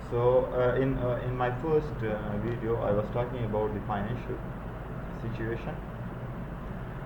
In my first video, I was talking about the financial situation.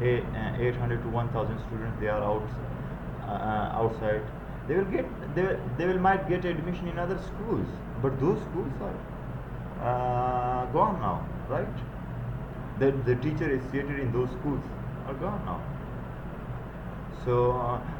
800 to 1000 students, they are outside. They will might get admission in other schools, but those schools are gone now, right? The teacher associated in those schools are gone now. So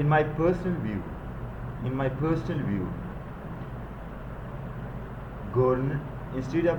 in my personal view instead of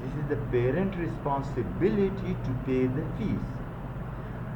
this is the parent responsibility to pay the fees.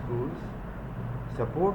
schools support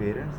parents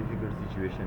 difficult situation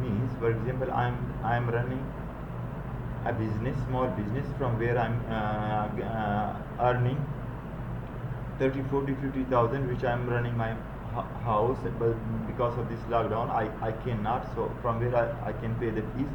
means, for example, I am running a business, small business, from where I'm earning 30, 40, 50,000, which I'm running my house, but because of this lockdown I cannot, so from where I can pay the fees.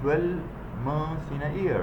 12 months in a year,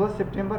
1 September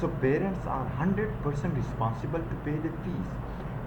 So parents are 100% responsible to pay the fees.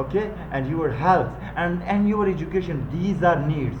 okay, and your health and your education, these are needs.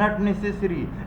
not necessary.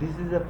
this is a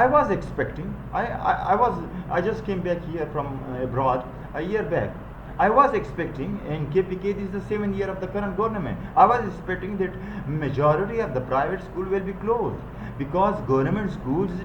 I was expecting, I just came back here from abroad a year back. I was expecting, and KPK, this is the 7th year of the current government, I was expecting that majority of the private school will be closed because government schools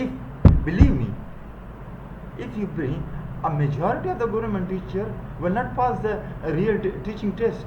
If, believe me, if you bring a majority of the government teacher will not pass the real teaching test.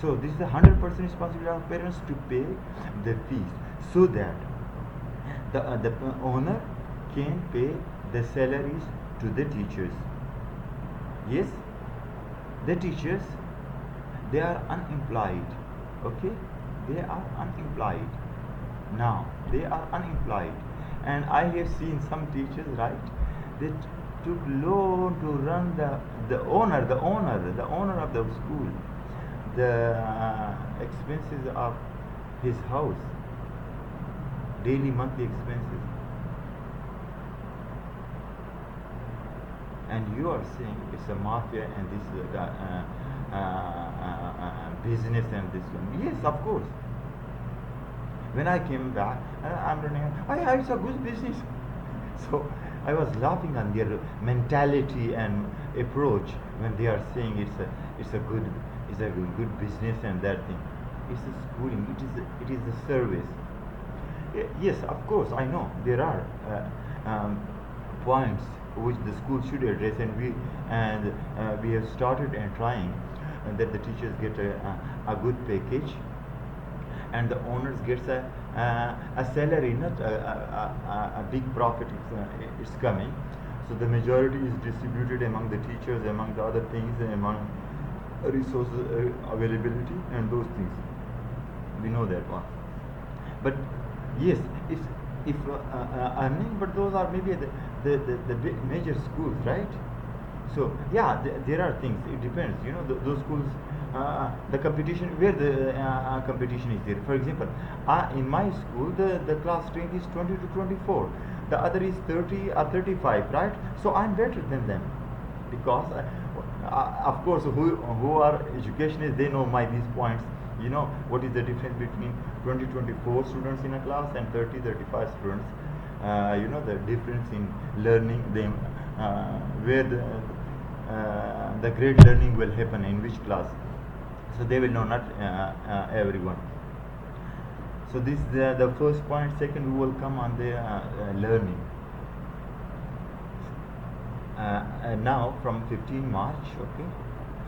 So this is the 100% responsibility of parents to pay the fees so that the owner can pay the salaries to the teachers. Yes, the teachers, they are unemployed. Okay, they are unemployed. Now they are unemployed, and I have seen some teachers, right? They took loan to run the owner of the school, the expenses of his house, daily monthly expenses. And you are saying it's a mafia and this is business and this one. Yes, of course. When I came back, I'm running, it's a good business. So I was laughing on their mentality and approach when they are saying it's a good business and that thing. It's a schooling. It is a service. Yes, of course, I know there are points which the school should address, and we have started and trying that the teachers get a good package, and the owners gets a salary, not a big profit. It's coming, so the majority is distributed among the teachers, among the other things, among resources availability and those things. We know that one. But yes, if earning, but those are maybe the major schools, right? So yeah, there are things. It depends. You know, those schools, the competition, where the competition is there. For example, in my school, the class strength is 20 to 24. The other is 30 or 35, right? So I'm better than them because, of course, who are educationists, they know these points. You know what is the difference between 20 24 students in a class and 30 35 students. You know the difference in learning them, where the great learning will happen in which class. So they will know, not everyone. So this is the first point. Second, we will come on the learning. Now from 15 March, okay,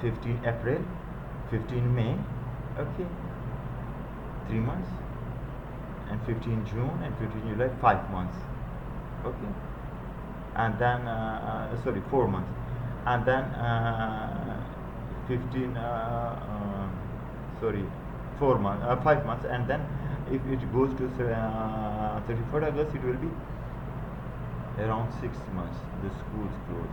15 April, 15 May, okay, 3 months, and 15 June and 15 July, 5 months, okay, and then 4 months, and then 4 months, 5 months, and then if it goes to 31st August, it will be around 6 months. The schools close.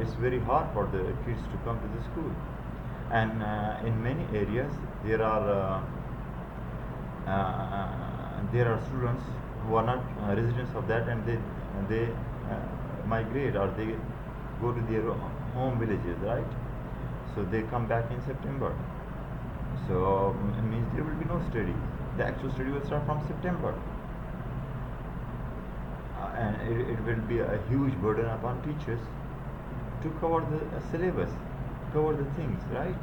it's very hard for the kids to come to the school, and in many areas there are students who are not residents of that, and they migrate or they go to their home villages, right? So they come back in September. So it means there will be no study. The actual study will start from September, and it will be a huge burden upon teachers to cover the syllabus, cover the things, right?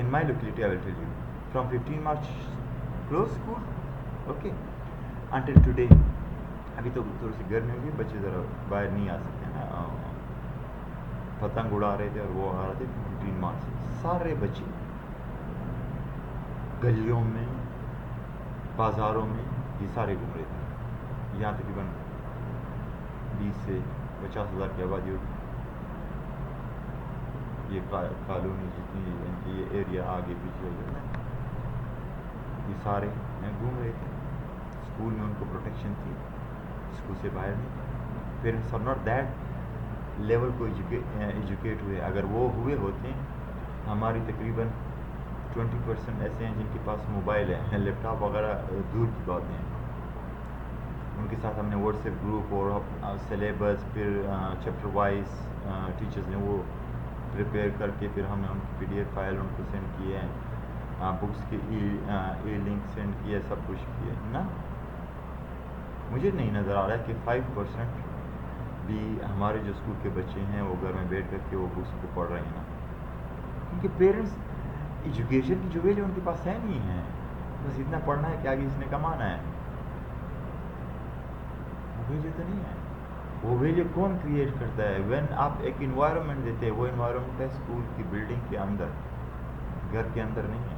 in my locality I will tell you, from 15 March close school, okay until today. ابھی تو تھوڑی سی گرمی ہوگی, بچے ذرا باہر نہیں آ سکتے نا, پتنگ اڑا رہے تھے اور وہ آ رہے تھے 15 مارچ سے. سارے بچے گلیوں میں, بازاروں میں, یہ سارے گھوم رہے تھے. یہاں تقریباً 20 سے 50 ہزار کی آبادی ہوگی. یہ کالونی جتنی یہ ایریا آگے پیچھے ہے, یہ سارے گھوم رہے تھے. اسکول میں ان کو پروٹیکشن تھی, اسکول سے باہر نہیں. Parents are not that level کو ایجوکیٹ ہوئے. اگر وہ ہوئے ہوتے ہیں, ہماری تقریباً 20% ایسے ہیں جن کے پاس موبائل ہے, لیپ ٹاپ وغیرہ دور کی باتیں ہیں. ان کے ساتھ ہم نے واٹس ایپ گروپ اور سلیبس پھر چیپٹر وائز ٹیچرز نے وہ پریپیئر کر کے پھر ہم نے ان کی PDF فائل ان کو سینڈ کیے ہیں, بکس کے ای لنک سینڈ کیے, سب کچھ کیے نا. مجھے نہیں نظر آ رہا ہے کہ 5% بھی ہمارے جو اسکول کے بچے ہیں وہ گھر میں بیٹھ کر کے وہ بکس کو پڑھ رہے ہیں نا. کیونکہ پیرنٹس ایجوکیشن کی جو ویلیو ان کے پاس ہے نہیں ہے, بس اتنا پڑھنا ہے کہ آگے اس نے کمانا ہے. وہ ویلیو تو نہیں ہے. وہ ویلیو کون کریٹ کرتا ہے؟ وین آپ ایک انوائرمنٹ دیتے ہیں, وہ انوائرمنٹ ہے اسکول کی بلڈنگ کے اندر, گھر کے اندر نہیں ہے.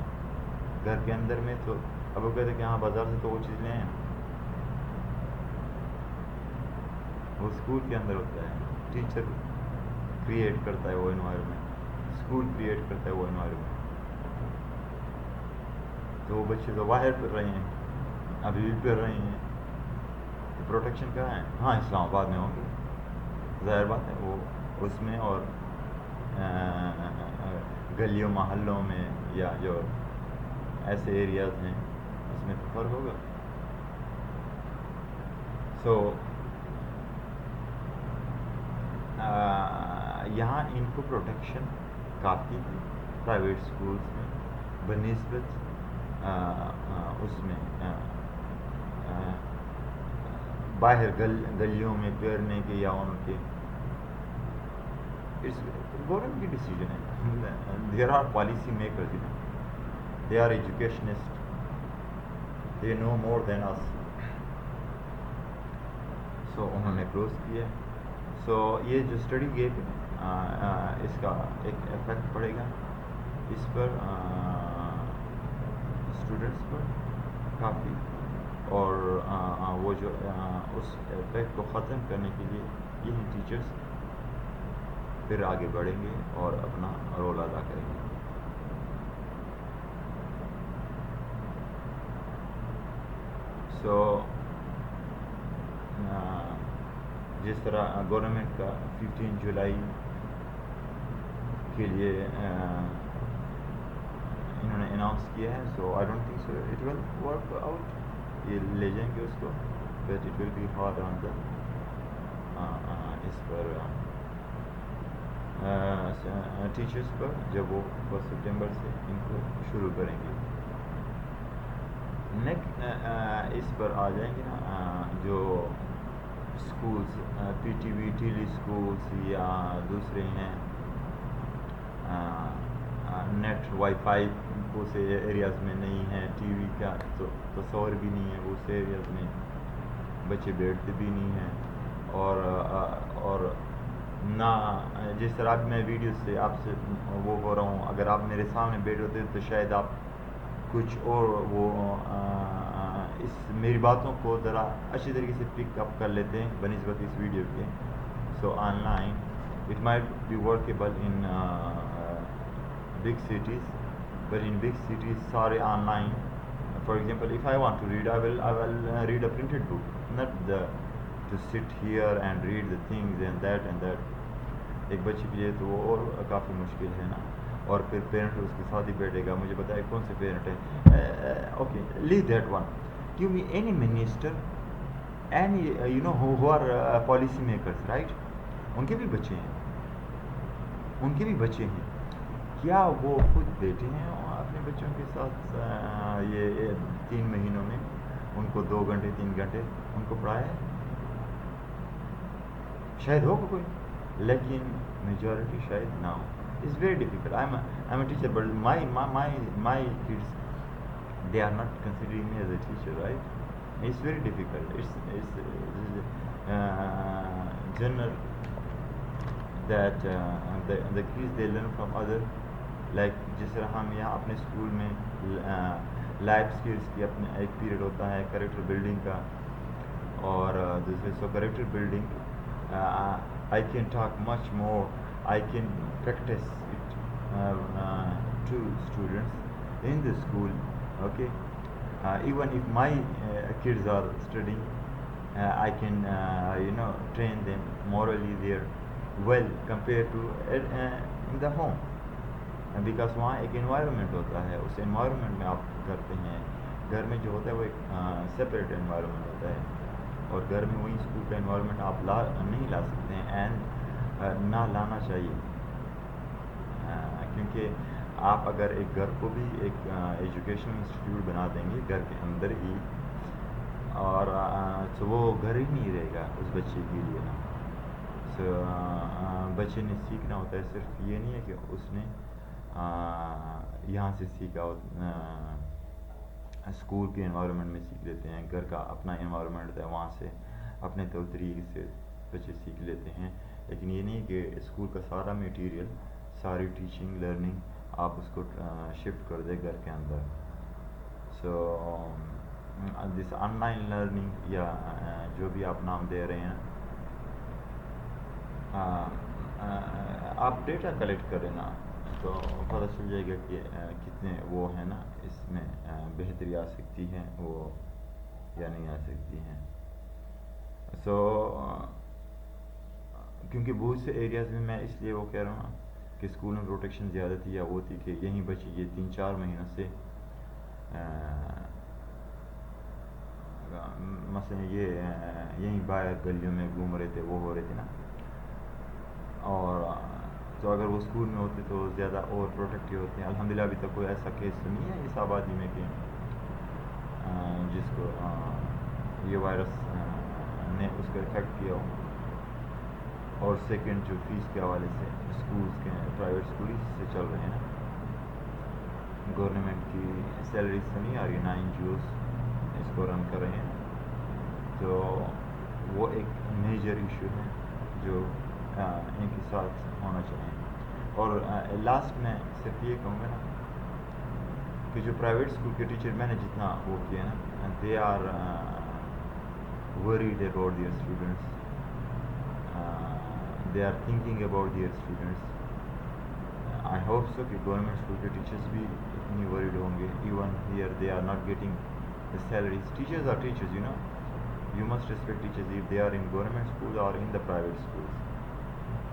گھر کے اندر میں تو اب وہ کہتے ہیں کہ ہاں بازار سے تو وہ چیز لیں, وہ اسکول کے اندر ہوتا ہے. ٹیچر کریٹ کرتا ہے وہ انوائرمنٹ, اسکول کریٹ کرتا ہے وہ انوائرمنٹ. تو وہ بچے تو باہر پڑھ رہے ہیں, ابھی بھی پڑھ رہے ہیں. پروٹیکشن کہاں ہے؟ ہاں اسلام آباد میں ہوں گے, ظاہر بات ہے. وہ اس میں اور گلیوں محلوں میں یا جو ایسے ایریاز ہیں اس میں تو فرق ہوگا. سو یہاں ان کو پروٹیکشن کافی تھی پرائیویٹ اسکولس میں بنسبت اس میں باہر گلیوں میں پھیرنے کے یا ان کے. گورنمنٹ کی ڈیسیجن ہے. There are policy makers, they are educationists, they know more than us. So انہوں نے کلوز کیا. سو یہ جو اسٹڈی گیپ ہے اس کا ایک افیکٹ پڑے گا اس پر, اسٹوڈنٹس پر کافی. اور وہ جو اس افیکٹ کو ختم کرنے کے لیے یہی ٹیچرس پھر آگے بڑھیں گے اور اپنا رول ادا کریں گے. سو جس طرح گورنمنٹ کا 15 جولائی کے لیے انہوں نے اناؤنس کیا ہے, so I don't think so it will work out. یہ لے جائیں گے اس کو, but it will be hard on the اس پر ٹیچرس پر, جب وہ 1 سپٹمبر سے ان کو شروع کریں گے. نیکسٹ اس پر آ جائیں گے نا جو اسکولس PTV ٹیلی اسکولس یا دوسرے ہیں نیٹ وائی فائی اس ایریاز میں نہیں ہے, TV کا تو تصور بھی نہیں ہے, اس ایریاز میں بچے بیٹھتے بھی نہیں ہیں. اور نہ جس طرح اب میں ویڈیو سے آپ سے وہ ہو رہا ہوں, اگر آپ میرے سامنے بیٹھ ہوتے تو شاید آپ کچھ اور وہ اس میری باتوں کو ذرا اچھی طریقے سے پک اپ کر لیتے ہیں بنسبت اس ویڈیو کے. So online it might be workable in big cities, but in big cities سارے online. For example, if I want to read, I will read a printed book, not to sit here and read the things and that. ایک بچے کے لیے تو وہ اور کافی مشکل ہے نا. اور پھر پیرنٹ اس کے ساتھ ہی بیٹھے گا, مجھے بتائے کون سے پیرنٹ ہے. Okay, leave that one. Give me any minister, any who are policy makers, right? ان کے بھی بچے ہیں, کیا وہ خود بیٹھے ہیں اپنے بچوں کے ساتھ یہ 3 مہینوں میں ان کو 2 گھنٹے 3 گھنٹے ان کو پڑھایا ہے؟ شاید ہوگا کوئی, لیکن میجورٹی شاید نہ ہو. It's very difficult. I'm a teacher, but my kids, they are not considering me as a teacher, right? It's very difficult. General that the kids they learn from other, like جس طرح ہم یہاں اپنے school میں life skills کی اپنے ایک period ہوتا ہے کریکٹر بلڈنگ کا، اور دوسرے so character building I can talk much more, I can practise it to students in the school, okay. Even if my kids are studying, I can train them morally there well compared to in the home, because وہاں ایک environment ہوتا ہے، اس environment میں آپ کرتے ہیں. گھر میں جو ہوتا ہے وہ ایک سپریٹ انوائرمنٹ ہوتا ہے، اور گھر میں وہی اسکول کا انوائرمنٹ آپ نہیں لا سکتے ہیں، اینڈ نہ لانا چاہیے، کیونکہ آپ اگر ایک گھر کو بھی ایک ایجوکیشنل انسٹیٹیوٹ بنا دیں گے گھر کے اندر ہی، اور تو وہ گھر ہی نہیں رہے گا اس بچے کے لیے نا. بچے نے سیکھنا ہوتا ہے، صرف یہ نہیں ہے کہ اس نے یہاں سے سیکھا، اسکول کے انوائرمنٹ میں سیکھ لیتے ہیں، گھر کا اپنا انوائرمنٹ ہے وہاں سے اپنے طور طریقے سے بچے سیکھ لیتے ہیں. لیکن یہ نہیں کہ اسکول کا سارا میٹیریل، ساری ٹیچنگ لرننگ آپ اس کو شفٹ کر دیں گھر کے اندر. سو دس آن لائن لرننگ یا جو بھی آپ نام دے رہے ہیں، آپ ڈیٹا کلیکٹ کریں نا تو پتہ چل جائے گا کہ کتنے وہ ہیں نا اس میں بہتری آ سکتی ہے وہ یا نہیں آ سکتی ہیں. سو کیونکہ بہت سے ایریاز میں اس لیے وہ کہہ رہا ہوں کہ اسکول میں پروٹیکشن زیادہ تھی، یا وہ تھی کہ یہیں بچے یہ 3-4 مہینوں سے مثلا یہ یہیں باہر گلیوں میں گھوم رہے تھے، وہ ہو رہے تھے نا، اور تو اگر وہ اسکول میں ہوتے تو زیادہ اوور پروٹیکٹیو ہوتے ہیں. الحمدللہ ابھی تک کوئی ایسا کیس تو نہیں ہے اس آبادی میں کہ جس کو یہ وائرس نے اس کو افیکٹ کیا ہو. اور سیکنڈ جو فیس کے حوالے سے اسکولس کے پرائیویٹ اسکول سے چل رہے ہیں نا، گورنمنٹ کی سیلریز تو نہیں آ رہی نا، این جی اوز اس کو رن کر رہے ہیں، تو وہ ایک میجر ایشو ہے جو ان کے ساتھ ہونا چاہیے. اور لاسٹ میں صرف یہ کہوں گا نا کہ جو پرائیویٹ اسکول کے ٹیچر میں نے جتنا وہ کیا نا، they are worried about their students, they are thinking about their students. I hope so کہ گورنمنٹ اسکول کے ٹیچرس بھی اتنی ورried ہوں گے. even here they are not getting the salaries. Teachers are teachers, you must respect teachers if they are in government school or in the private schools.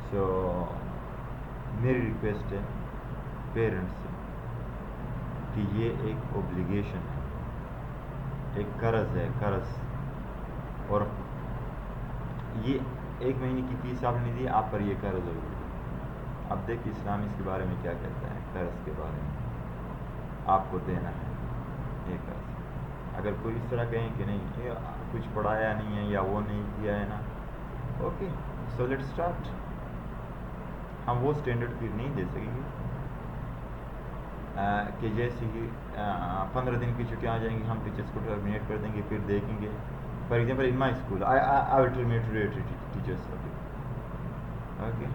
So میری request ہے parents سے کہ یہ ایک اوبلیگیشن ہے، ایک قرض ہے، قرض. اور یہ 1 مہینے کی فیس آپ نے دی، آپ پر یہ قرض ہوگی. اب دیکھیے اسلام اس کے بارے میں کیا کہتا ہے، قرض کے بارے میں آپ کو دینا ہے یہ قرض. اگر کوئی اس طرح کہیں کہ نہیں یہ کچھ پڑھایا نہیں ہے یا وہ نہیں کیا ہے نا، اوکے سو لیٹ اسٹارٹ. ہم وہ اسٹینڈرڈ پھر نہیں دے سکیں گے کہ جیسے ہی 15 دن کی چھٹیاں آ جائیں گی ہم ٹیچرس کو ٹرمینیٹ کر دیں گے، پھر دیکھیں گے. For example in my school I will terminate teachers. Okay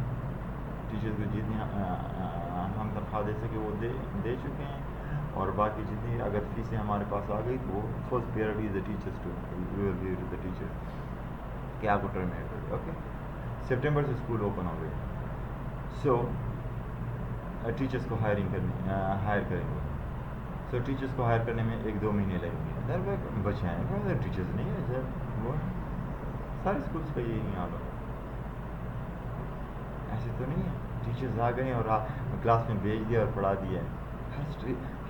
teachers کو جتنی ہم تنخواہ دے سکے وہ دے چکے ہیں، اور باقی جتنی اگر فیسیں ہمارے پاس آ گئی تو وہ first priority is the teachers to the teachers کہ آپ کو ٹرمینیٹ کر دیں. اوکے سپٹمبر سے اسکول اوپن ہو گئے، سو ٹیچرس کو ہائر کریں گے. سو ٹیچرس کو ہائر کرنے میں 1-2 مہینے لگیں گے. در بچے ہیں ٹیچرس نہیں ہے سر، وہ سارے اسکولس کا یہی حال ہو. ایسے تو نہیں ہے ٹیچرز آ گئے اور کلاس میں بھیج دیا اور پڑھا دیا.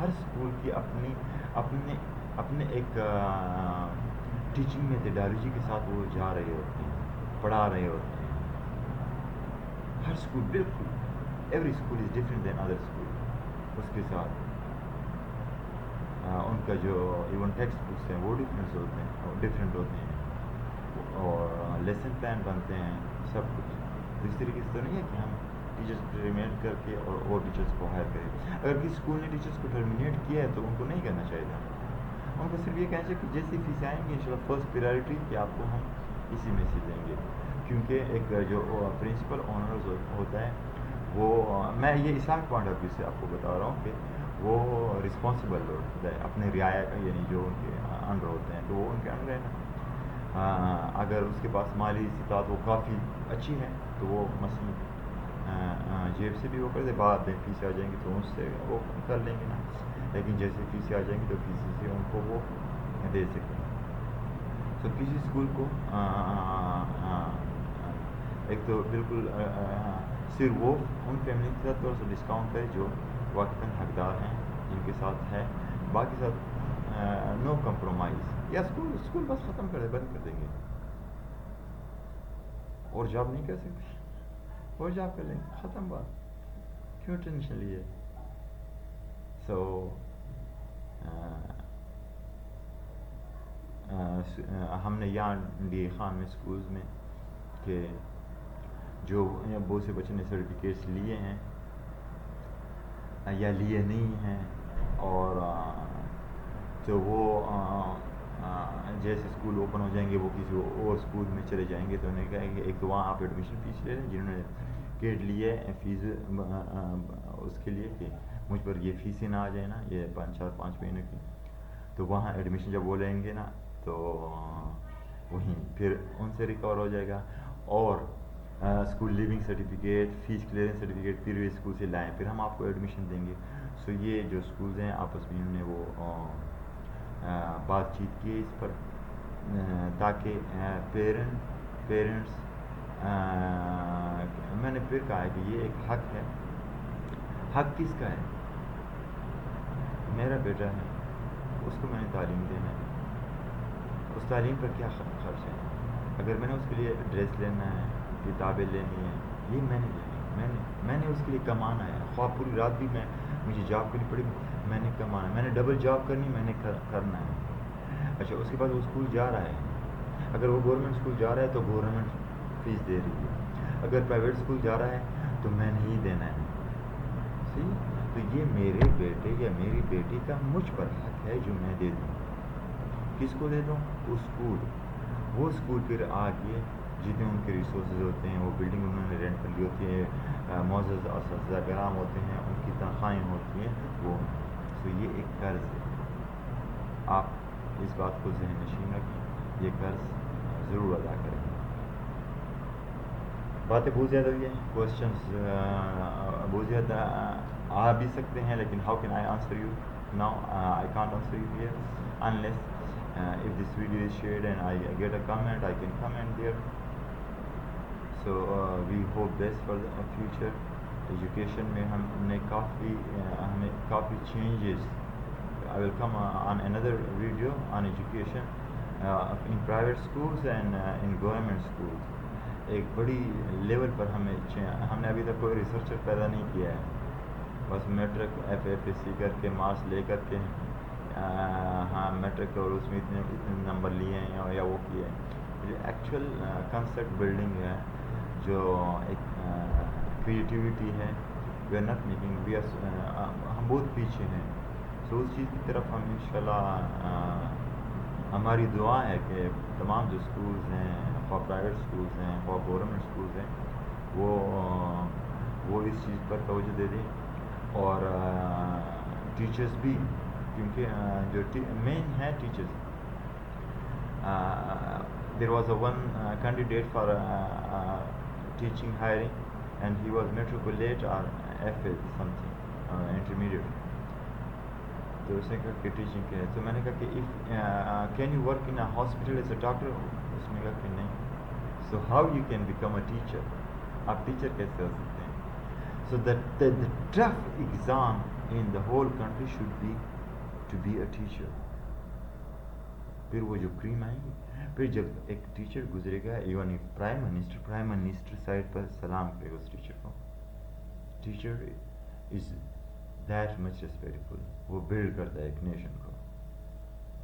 ہر اسکول کی اپنے ایک ٹیچنگ میتھڈالوجی کے ساتھ وہ جا رہے ہوتے ہیں، پڑھا رہے ہوتے ہیں. ہر اسکول بالکل every school is different than other school. اس کے ساتھ ان کا جو ایون ٹیکسٹ بکس ہیں وہ ڈفرینٹ ہوتے ہیں، اور لیسن پلان بنتے ہیں، سب کچھ. تو اس طریقے سے تو نہیں ہے کہ ہم ٹیچرس کو ٹرمینیٹ کر کے اور ٹیچرس کو ہائر کریں. اگر کسی اسکول نے ٹیچرس کو ٹرمینیٹ کیا ہے تو ان کو نہیں کرنا چاہیے تھا. ان کو صرف یہ کہنا چاہیے کہ جیسی فیسیں آئیں گی انشاءاللہ فرسٹ پریارٹی کہ آپ کو ہم اسی میں سے دیں گے، کیونکہ ایک جو پرنسپل آنرز ہوتا ہے وہ میں یہ اسلامک پوائنٹ آف ویو سے آپ کو بتا رہا ہوں کہ وہ رسپانسبل ہوتا ہے اپنے رعایا کا، یعنی جو ان کے انڈر ہوتے ہیں تو وہ ان کے انڈر رہنا، اگر اس کے پاس مالی استطاعت وہ کافی اچھی ہے تو وہ مثلاً جیب سے بھی وہ کر دے، بعد میں فیس آ جائیں گی تو اس سے وہ کر لیں گے نا، لیکن جیسے فیسیں آ جائیں گی تو فیس سے ان کو وہ دے سکتے ہیں۔ تو کسی اسکول کو ایک تو بالکل صرف وہ ان فیملی کے ساتھ تھوڑا سا ڈسکاؤنٹ کرے جو واقعاً حقدار ہیں، جن کے ساتھ ہے، باقی ساتھ نو کمپرومائز، یا اسکول بس ختم کر دے، بند کر دیں گے، اور جاب نہیں کر سکتے اور جاب کر لیں گے، ختم بات، کیوں ٹینشن لیے؟ سو ہم نے یہاں ڈی خان میں اسکولز میں کہ جو بہت سے بچوں نے سرٹیفکیٹس لیے ہیں یا لیے نہیں ہیں، اور تو وہ جیسے اسکول اوپن ہو جائیں گے وہ کسی اور اسکول میں چلے جائیں گے، تو انہیں کہا کہ ایک تو وہاں آپ ایڈمیشن فیس لے لیں، جنہوں نے کیٹ لی ہے فیس اس کے لیے کہ مجھ پر یہ فیسیں نہ آ جائیں نا، یہ 5 مہینے کی، تو وہاں ایڈمیشن جب وہ لیں گے نا تو وہیں پھر ان سے ریکور ہو جائے گا، اور school leaving certificate, fees clearance certificate پھر اسکول سے لائیں، پھر ہم آپ کو ایڈمیشن دیں گے۔ سو یہ جو اسکولز ہیں آپس میں انہوں نے وہ بات چیت کی اس پر، تاکہ پیرنٹس میں نے پھر کہا ہے کہ یہ ایک حق ہے۔ حق کس کا ہے؟ میرا بیٹا ہے، اس کو میں نے تعلیم دینا ہے، اس تعلیم پر کیا خرچ ہے؟ اگر میں نے اس کے لیے ڈریس لینا ہے، کتابیں لینی ہیں، یہ میں نے لینی ہے، میں نے اس کے لیے کمانا ہے، خواہ پوری رات بھی مجھے جاب کرنی پڑے، میں نے کمانا ہے، میں نے ڈبل جاب کرنی، میں نے کرنا ہے۔ اچھا اس کے بعد وہ اسکول جا رہا ہے، اگر وہ گورنمنٹ اسکول جا رہا ہے تو گورنمنٹ فیس دے رہی ہے، اگر پرائیویٹ اسکول جا رہا ہے تو میں نے ہی دینا ہے، صحیح؟ تو یہ میرے بیٹے یا میری بیٹی کا مجھ پر حق ہے جو میں دے دوں۔ کس کو دے دوں؟ وہ اسکول پھر آگے جتنے ان کے ریسورسز ہوتے ہیں، وہ بلڈنگ انہوں نے رینٹ پر لی ہوتی ہے، معزز اساتذہ کرام ہوتے ہیں، ان کی تنخواہیں ہوتی ہیں، وہ تو یہ ایک قرض ہے، آپ اس بات کو ذہن نشین رکھیں، یہ قرض ضرور ادا کریں۔ باتیں بہت زیادہ ہوئی ہیں، کوشچنس بہت زیادہ آ بھی سکتے ہیں، لیکن how can I answer you now? I can't answer you here unless if this video is shared and I get a comment, I can comment there. So we hope best for the future. Education میں ہم نے ہمیں کافی changes. I will come on another video on education in private schools and in government schools. ایک بڑی level پر ہم نے ابھی تک کوئی ریسرچر پیدا نہیں کیا ہے، بس میٹرک FFSC کر کے مارکس لے کر کے ہاں میٹرک اور اس میں اتنے نمبر لیے ہیں یا وہ کیے ہیں، جو ایکچوئل کنسپٹ بلڈنگ ہے، جو ایک کریٹیوٹی ہے، وی آر ناٹ میکنگ، ہم بہت پیچھے ہیں۔ سو اس چیز کی طرف ہم انشاءاللہ ہماری دعا ہے کہ تمام جو اسکولز ہیں، خواہ پرائیویٹ اسکولز ہیں خواہ گورنمنٹ اسکولز ہیں، وہ اس چیز پر توجہ دے دیں، اور ٹیچرز بھی، کیونکہ جو مین ہے teachers. There was a one candidate for teaching hiring and he was matriculate اور FA سم تھنگ انٹرمیڈیٹ، تو اس نے کہا کہ ٹیچنگ کیا ہے، تو میں نے کہا کہ can you work in a hospital as a doctor? اس نے کہا کہ نہیں۔ So how you can become a teacher? آپ ٹیچر کیسے ہو سکتے ہیں؟ سو the tough exam in the whole country should be to be a teacher. پھر وہ جو کریم آئیں گی، پھر جب ایک ٹیچر گزرے گا، ایون پرائم منسٹر سائڈ پر سلام کرے گا اس ٹیچر کو، teacher is that much respectful, وہ بلڈ کرتا ہے ایک نیشن کو،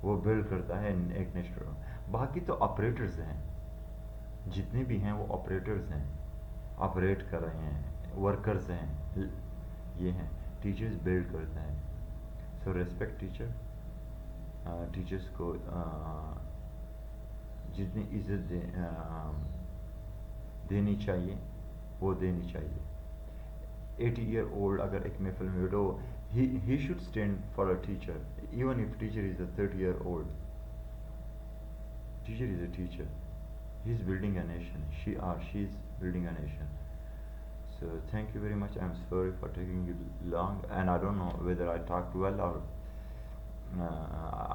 وہ بلڈ کرتا ہے ایک نیشن کو۔ باقی تو آپریٹرز ہیں، جتنے بھی ہیں وہ آپریٹرز ہیں، آپریٹ کر رہے ہیں، ورکرز ہیں، یہ ہیں، ٹیچرز بلڈ کرتا ہے۔ سو ریسپیکٹ ٹیچر، ٹیچرس کو جتنی عزت دینی چاہیے وہ دینی چاہیے. 80-year-old اگر ایک محفل میں بیٹھو, he should stand for a teacher even if teacher is a 30-year-old. Teacher is a teacher. He is building a nation. She is building a nation. So thank you very much. I'm sorry for taking you long, and I don't know whether I talked well or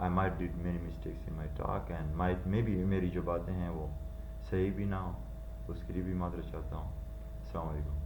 I might did many mistakes in my talk, and maybe میری جو باتیں ہیں وہ صحیح بھی نہ ہو, اس کے لیے بھی معذرت چاہتا ہوں. السلام علیکم.